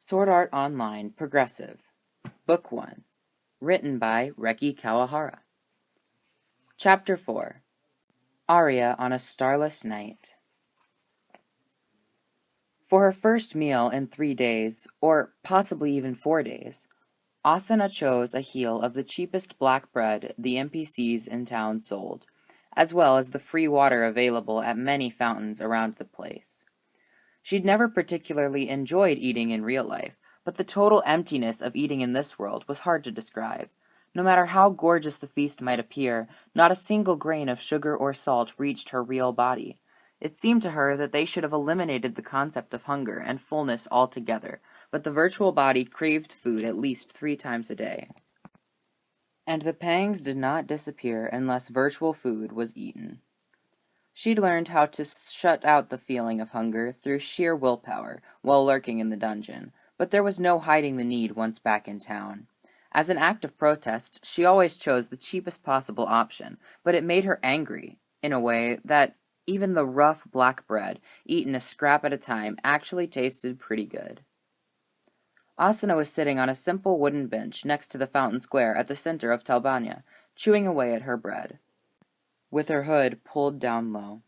Sword Art Online Progressive Book 1 Written by Reki Kawahara Chapter 4 Aria on a Starless Night. For her first meal in 3 days, or possibly even 4 days, Asuna chose a heel of the cheapest black bread the NPCs in town sold, as well as the free water available at many fountains around the place. She'd never particularly enjoyed eating in real life, but the total emptiness of eating in this world was hard to describe. No matter how gorgeous the feast might appear, not a single grain of sugar or salt reached her real body. It seemed to her that they should have eliminated the concept of hunger and fullness altogether, but the virtual body craved food at least 3 times a day. And the pangs did not disappear unless virtual food was eaten. She'd learned how to shut out the feeling of hunger through sheer willpower while lurking in the dungeon, but there was no hiding the need once back in town. As an act of protest, she always chose the cheapest possible option, but it made her angry, in a way that even the rough black bread, eaten a scrap at a time, actually tasted pretty good. Asuna was sitting on a simple wooden bench next to the fountain square at the center of Talbania, chewing away at her bread, with her hood pulled down low.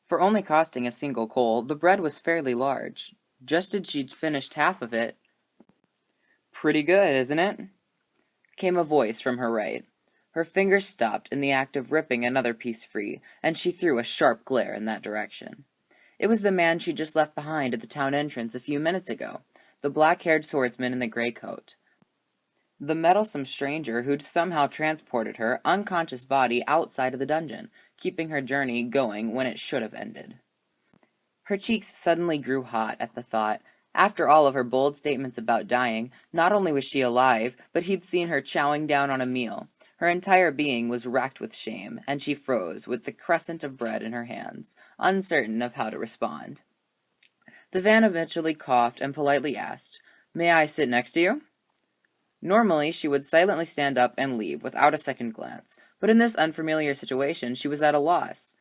For only costing a single coal, the bread was fairly large. Just as she'd finished half of it, "Pretty good, isn't it?" came a voice from her right. Her fingers stopped in the act of ripping another piece free, and she threw a sharp glare in that direction. It was the man she'd just left behind at the town entrance a few minutes ago, the black-haired swordsman in the gray coat. The meddlesome stranger who'd somehow transported her unconscious body outside of the dungeon, keeping her journey going when it should have ended. Her cheeks suddenly grew hot at the thought. After all of her bold statements about dying, not only was she alive, but he'd seen her chowing down on a meal. Her entire being was racked with shame, and she froze with the crescent of bread in her hands, uncertain of how to respond. The van eventually coughed and politely asked, "May I sit next to you?" Normally, she would silently stand up and leave without a second glance, but in this unfamiliar situation, she was at a loss.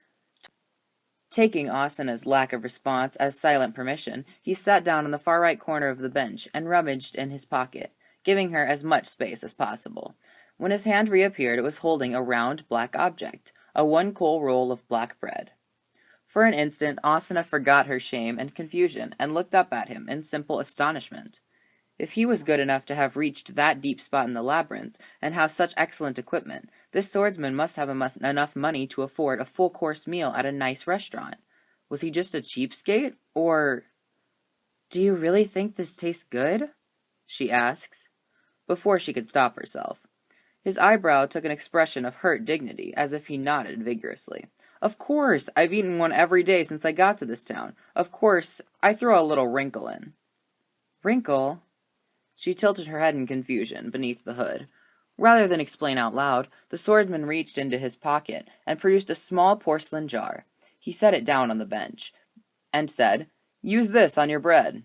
Taking Asuna's lack of response as silent permission, he sat down in the far right corner of the bench and rummaged in his pocket, giving her as much space as possible. When his hand reappeared, it was holding a round black object, a 1-coal roll of black bread. For an instant, Asuna forgot her shame and confusion and looked up at him in simple astonishment. If he was good enough to have reached that deep spot in the labyrinth, and have such excellent equipment, this swordsman must have enough money to afford a full-course meal at a nice restaurant. Was he just a cheapskate, or... "Do you really think this tastes good?" she asks, before she could stop herself. His eyebrow took an expression of hurt dignity, as if he nodded vigorously. "Of course! I've eaten one every day since I got to this town. Of course, I throw a little wrinkle in." "Wrinkle?" She tilted her head in confusion beneath the hood. Rather than explain out loud, the swordsman reached into his pocket and produced a small porcelain jar. He set it down on the bench and said, "Use this on your bread."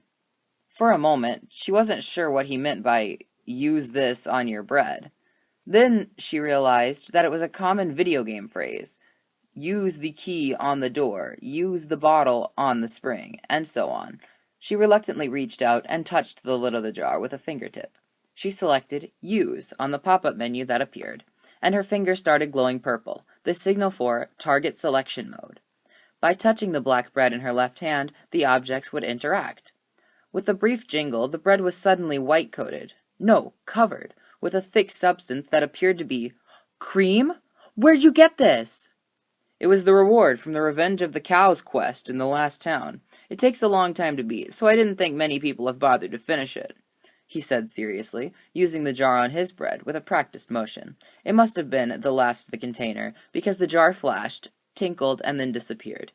For a moment, she wasn't sure what he meant by "use this on your bread." Then she realized that it was a common video game phrase. Use the key on the door, use the bottle on the spring, and so on. She reluctantly reached out and touched the lid of the jar with a fingertip. She selected Use on the pop-up menu that appeared, and her finger started glowing purple, the signal for Target Selection Mode. By touching the black bread in her left hand, the objects would interact. With a brief jingle, the bread was suddenly white-coated. No, covered, with a thick substance that appeared to be cream? "Where'd you get this?" "It was the reward from the Revenge of the Cows quest in the last town. It takes a long time to beat, so I didn't think many people have bothered to finish it," he said seriously, using the jar on his bread with a practiced motion. It must have been the last of the container, because the jar flashed, tinkled, and then disappeared.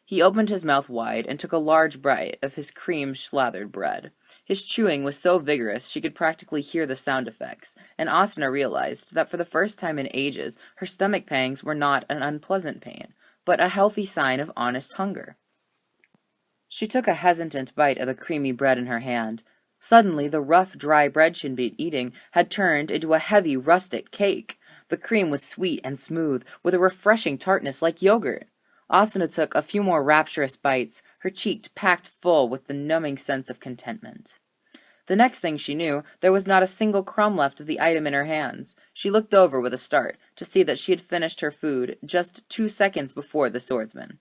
He opened his mouth wide and took a large bite of his cream-slathered bread. His chewing was so vigorous she could practically hear the sound effects, and Asuna realized that for the first time in ages her stomach pangs were not an unpleasant pain, but a healthy sign of honest hunger. She took a hesitant bite of the creamy bread in her hand. Suddenly the rough, dry bread she'd been eating had turned into a heavy, rustic cake. The cream was sweet and smooth, with a refreshing tartness like yogurt. Asuna took a few more rapturous bites, her cheeks packed full with the numbing sense of contentment. The next thing she knew, there was not a single crumb left of the item in her hands. She looked over with a start to see that she had finished her food just 2 seconds before the swordsman.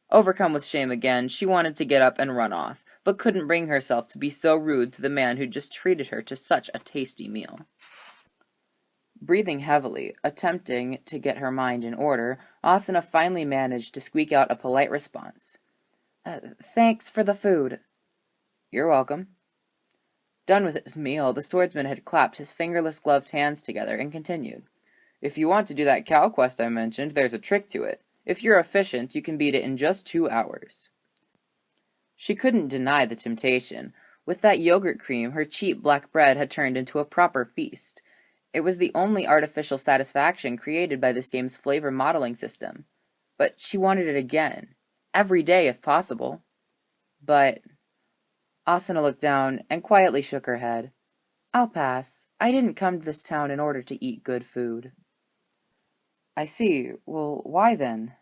Overcome with shame again, she wanted to get up and run off, but couldn't bring herself to be so rude to the man who'd just treated her to such a tasty meal. Breathing heavily, attempting to get her mind in order, Asuna finally managed to squeak out a polite response. Thanks for the food. You're welcome. Done with his meal, the swordsman had clapped his fingerless gloved hands together and continued. If you want to do that cow quest I mentioned, there's a trick to it. If you're efficient, you can beat it in just 2 hours. She couldn't deny the temptation. With that yogurt cream, her cheap black bread had turned into a proper feast. It was the only artificial satisfaction created by this game's flavor modeling system. But she wanted it again. Every day, if possible. But Asuna looked down and quietly shook her head. I'll pass. I didn't come to this town in order to eat good food. I see. Well, why then?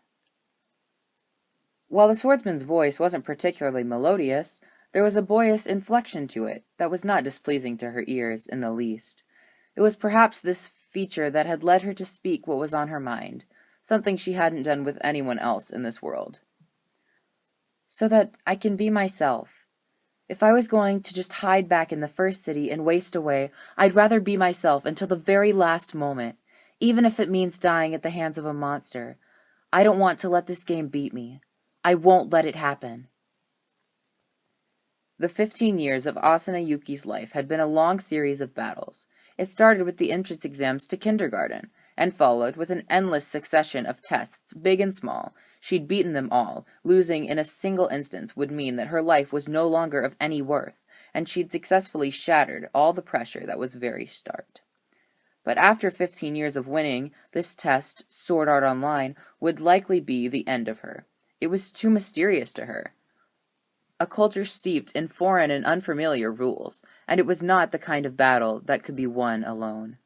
While the swordsman's voice wasn't particularly melodious, there was a boyish inflection to it that was not displeasing to her ears in the least. It was perhaps this feature that had led her to speak what was on her mind, something she hadn't done with anyone else in this world. So that I can be myself. If I was going to just hide back in the first city and waste away, I'd rather be myself until the very last moment, even if it means dying at the hands of a monster. I don't want to let this game beat me. I won't let it happen. The 15 years of Asuna Yuki's life had been a long series of battles. It started with the entrance exams to kindergarten, and followed with an endless succession of tests, big and small. She'd beaten them all. Losing in a single instance would mean that her life was no longer of any worth, and she'd successfully shattered all the pressure that was very start. But after 15 years of winning, this test, Sword Art Online, would likely be the end of her. It was too mysterious to her. A culture steeped in foreign and unfamiliar rules, and it was not the kind of battle that could be won alone.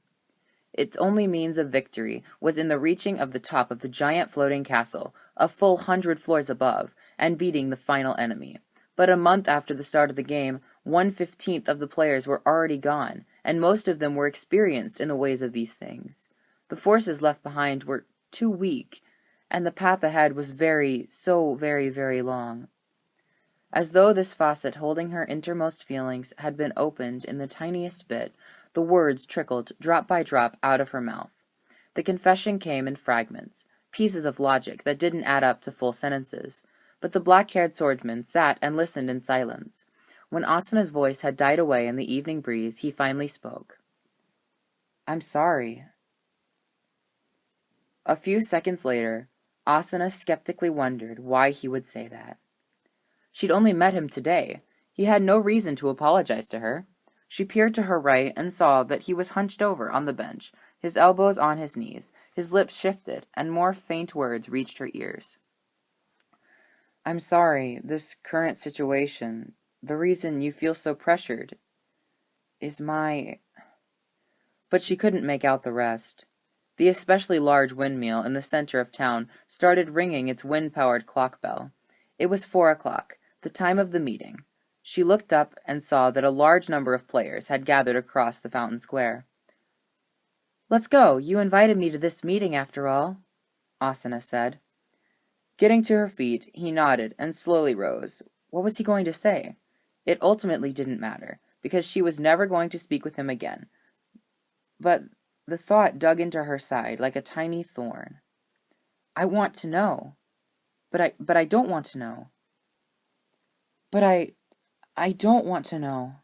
Its only means of victory was in the reaching of the top of the giant floating castle, a full 100 floors above, and beating the final enemy. But a month after the start of the game, 1/15 of the players were already gone, and most of them were experienced in the ways of these things. The forces left behind were too weak, and the path ahead was very, very long. As though this faucet holding her innermost feelings had been opened in the tiniest bit, the words trickled drop by drop out of her mouth. The confession came in fragments, pieces of logic that didn't add up to full sentences, but the black-haired swordsman sat and listened in silence. When Asuna's voice had died away in the evening breeze, he finally spoke. I'm sorry. A few seconds later, Asuna skeptically wondered why he would say that. She'd only met him today. He had no reason to apologize to her. She peered to her right and saw that he was hunched over on the bench, his elbows on his knees. His lips shifted, and more faint words reached her ears. I'm sorry, this current situation, the reason you feel so pressured, is my... But she couldn't make out the rest. The especially large windmill in the center of town started ringing its wind-powered clock bell. It was 4 o'clock, the time of the meeting. She looked up and saw that a large number of players had gathered across the fountain square. Let's go. You invited me to this meeting after all, Asuna said. Getting to her feet, he nodded and slowly rose. What was he going to say? It ultimately didn't matter, because she was never going to speak with him again. But the thought dug into her side like a tiny thorn. I want to know. But I don't want to know. But I don't want to know.